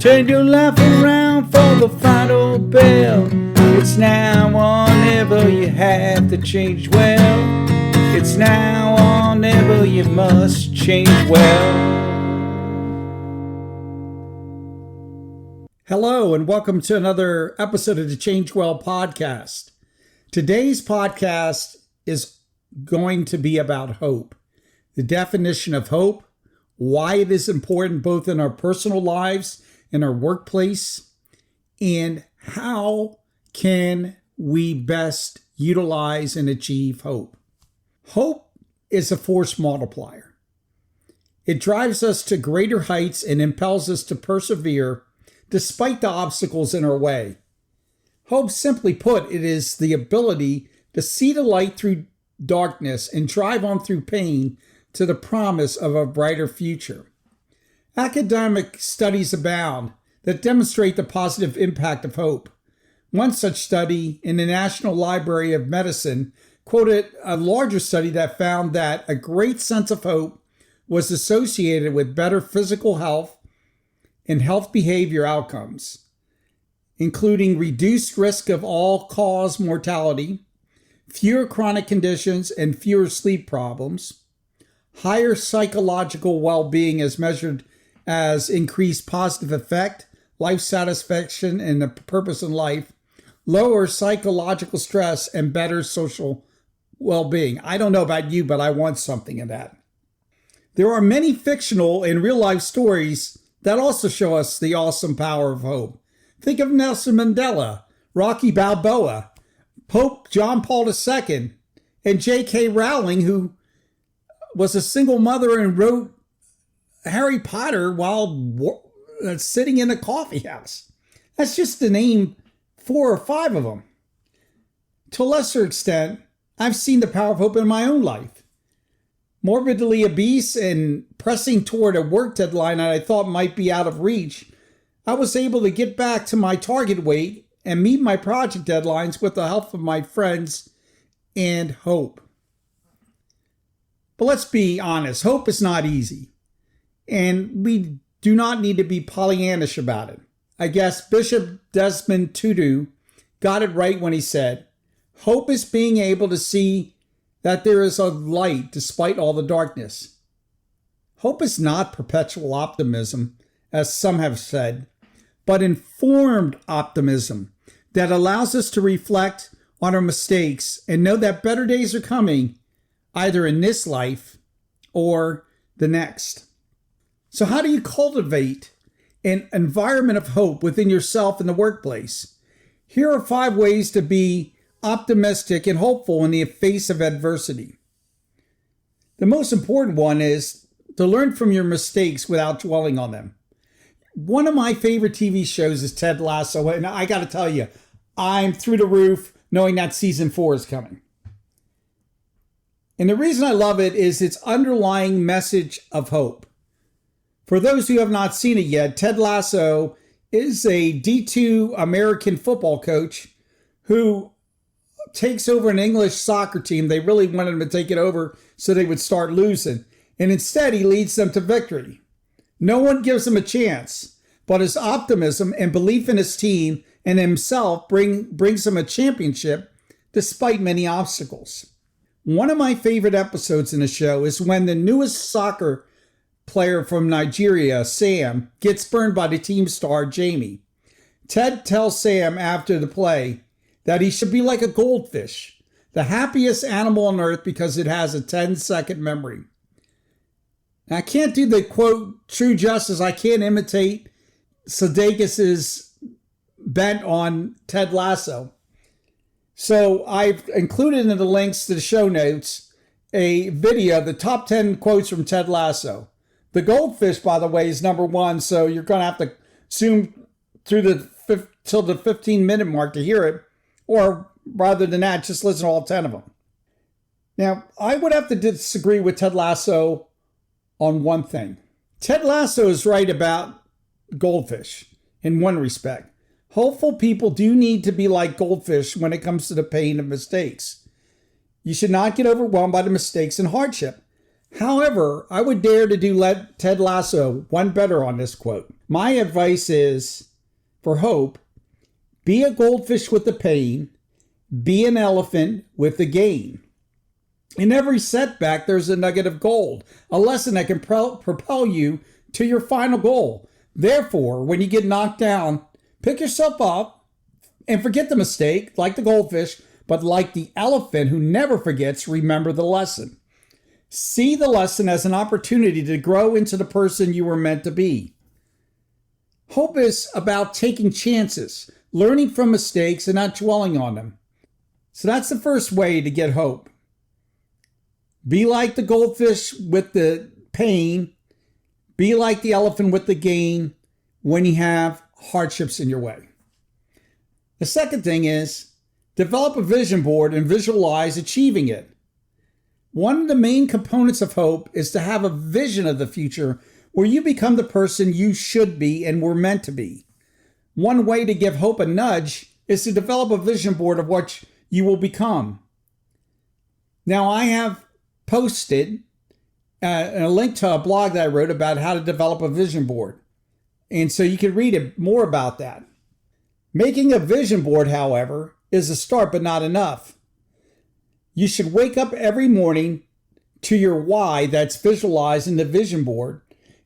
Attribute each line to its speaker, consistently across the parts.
Speaker 1: Turn your life around for the final bell. It's now or never, you have to change well. It's now or never, you must change well.
Speaker 2: Hello and welcome to another episode of the Change Well podcast. Today's podcast is going to be about hope. The definition of hope, why it is important both in our personal lives, in our workplace, and how can we best utilize and achieve hope. Hope is a force multiplier. It drives us to greater heights and impels us to persevere despite the obstacles in our way. Hope, simply put, it is the ability to see the light through darkness and drive on through pain to the promise of a brighter future. Academic studies abound that demonstrate the positive impact of hope. One such study in the National Library of Medicine quoted a larger study that found that a great sense of hope was associated with better physical health and health behavior outcomes, including reduced risk of all-cause mortality, fewer chronic conditions and fewer sleep problems, higher psychological well-being as measured as increased positive effect, life satisfaction, and the purpose in life, lower psychological stress, and better social well-being. I don't know about you, but I want something of that. There are many fictional and real-life stories that also show us the awesome power of hope. Think of Nelson Mandela, Rocky Balboa, Pope John Paul II, and J.K. Rowling, who was a single mother and wrote Harry Potter while sitting in a coffee house. That's just to name 4 or 5 of them. To a lesser extent, I've seen the power of hope in my own life. Morbidly obese and pressing toward a work deadline that I thought might be out of reach, I was able to get back to my target weight and meet my project deadlines with the help of my friends and hope. But let's be honest, hope is not easy. And we do not need to be Pollyannish about it. I guess Bishop Desmond Tutu got it right when he said, hope is being able to see that there is a light despite all the darkness. Hope is not perpetual optimism, as some have said, but informed optimism that allows us to reflect on our mistakes and know that better days are coming, either in this life or the next. So how do you cultivate an environment of hope within yourself in the workplace? Here are 5 ways to be optimistic and hopeful in the face of adversity. The most important one is to learn from your mistakes without dwelling on them. One of my favorite TV shows is Ted Lasso, and I got to tell you, I'm through the roof knowing that season 4 is coming. And the reason I love it is its underlying message of hope. For those who have not seen it yet, Ted Lasso is a D2 American football coach who takes over an English soccer team. They really wanted him to take it over so they would start losing. And instead, he leads them to victory. No one gives him a chance, but his optimism and belief in his team and himself brings him a championship despite many obstacles. One of my favorite episodes in the show is when the newest soccer player from Nigeria, Sam, gets burned by the team star, Jamie. Ted tells Sam after the play that he should be like a goldfish, the happiest animal on earth because it has a 10-second memory. Now, I can't do the quote true justice. I can't imitate Sudeikis's bent on Ted Lasso. So I've included in the links to the show notes a video of the top 10 quotes from Ted Lasso. The goldfish, by the way, is number 1, so you're going to have to zoom through till the 15-minute mark to hear it, or rather than that, just listen to all 10 of them. Now, I would have to disagree with Ted Lasso on one thing. Ted Lasso is right about goldfish in one respect. Hopeful people do need to be like goldfish when it comes to the pain of mistakes. You should not get overwhelmed by the mistakes and hardship. However, I would dare to do Ted Lasso one better on this quote. My advice is, for hope, be a goldfish with the pain, be an elephant with the gain. In every setback, there's a nugget of gold, a lesson that can propel you to your final goal. Therefore, when you get knocked down, pick yourself up and forget the mistake, like the goldfish, but like the elephant who never forgets, remember the lesson. See the lesson as an opportunity to grow into the person you were meant to be. Hope is about taking chances, learning from mistakes, and not dwelling on them. So that's the first way to get hope. Be like the goldfish with the pain. Be like the elephant with the gain when you have hardships in your way. The second thing is develop a vision board and visualize achieving it. One of the main components of hope is to have a vision of the future where you become the person you should be and were meant to be. One way to give hope a nudge is to develop a vision board of what you will become. Now, I have posted a link to a blog that I wrote about how to develop a vision board. And so you can read more about that. Making a vision board, however, is a start, but not enough. You should wake up every morning to your why that's visualized in the vision board,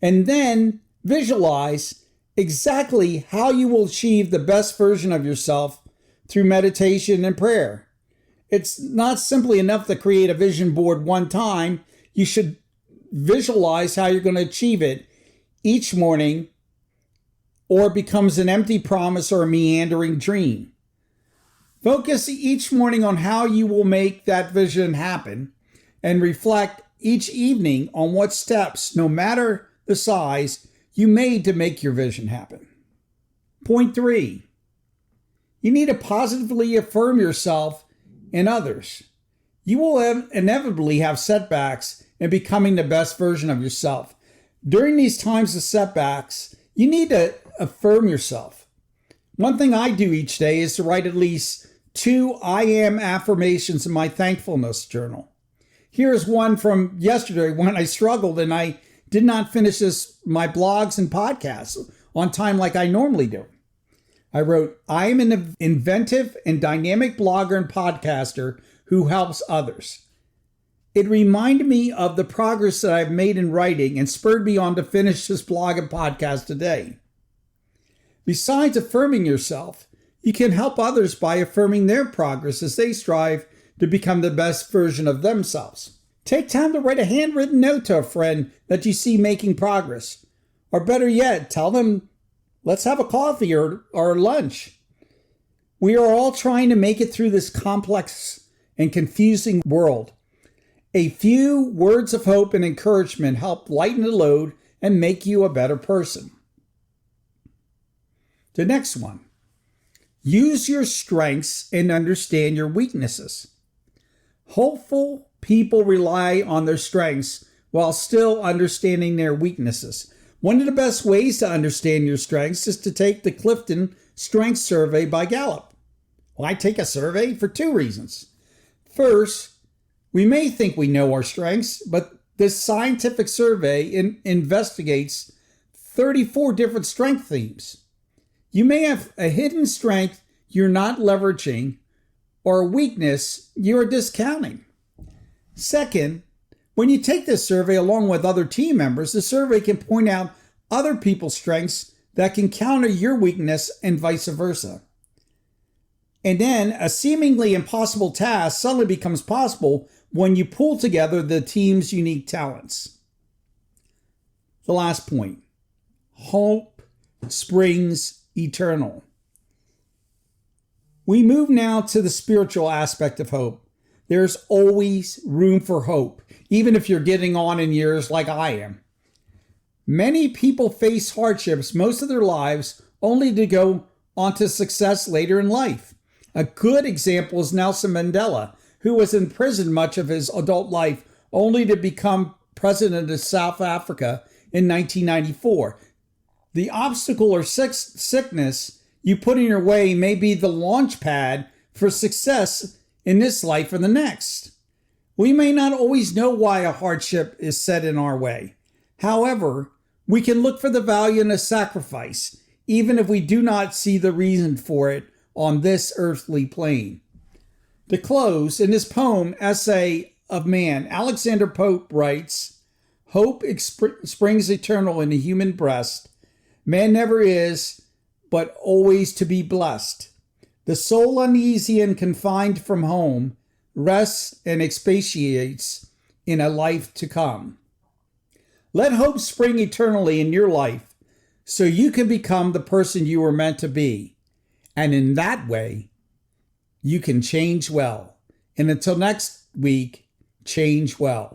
Speaker 2: and then visualize exactly how you will achieve the best version of yourself through meditation and prayer. It's not simply enough to create a vision board one time. You should visualize how you're going to achieve it each morning, or it becomes an empty promise or a meandering dream. Focus each morning on how you will make that vision happen, and reflect each evening on what steps, no matter the size, you made to make your vision happen. Point 3, you need to positively affirm yourself and others. You will inevitably have setbacks in becoming the best version of yourself. During these times of setbacks, you need to affirm yourself. One thing I do each day is to write at least 2 I am affirmations in my thankfulness journal. Here's one from yesterday when I struggled and I did not finish my blogs and podcasts on time like I normally do. I wrote, I am an inventive and dynamic blogger and podcaster who helps others. It reminded me of the progress that I've made in writing and spurred me on to finish this blog and podcast today. Besides affirming yourself, you can help others by affirming their progress as they strive to become the best version of themselves. Take time to write a handwritten note to a friend that you see making progress. Or better yet, tell them, let's have a coffee or lunch. We are all trying to make it through this complex and confusing world. A few words of hope and encouragement help lighten the load and make you a better person. The next one. Use your strengths and understand your weaknesses. Hopeful people rely on their strengths while still understanding their weaknesses. One of the best ways to understand your strengths is to take the Clifton Strengths Survey by Gallup. Why take a survey? For 2 reasons. First, we may think we know our strengths, but this scientific survey investigates 34 different strength themes. You may have a hidden strength you're not leveraging or a weakness you're discounting. Second, when you take this survey along with other team members, the survey can point out other people's strengths that can counter your weakness and vice versa. And then a seemingly impossible task suddenly becomes possible when you pull together the team's unique talents. The last point, hope springs eternal. We move now to the spiritual aspect of hope. There's always room for hope, even if you're getting on in years like I am. Many people face hardships most of their lives only to go on to success later in life. A good example is Nelson Mandela, who was in prison much of his adult life only to become president of South Africa in 1994. The obstacle or sickness you put in your way may be the launch pad for success in this life or the next. We may not always know why a hardship is set in our way. However, We can look for the value in a sacrifice, even if we do not see the reason for it on this earthly plane. To close, in his poem, Essay of Man, Alexander Pope writes, "Hope springs eternal in the human breast. Man never is, but always to be blessed. The soul uneasy and confined from home rests and expatiates in a life to come." Let hope spring eternally in your life so you can become the person you were meant to be. And in that way, you can change well. And until next week, change well.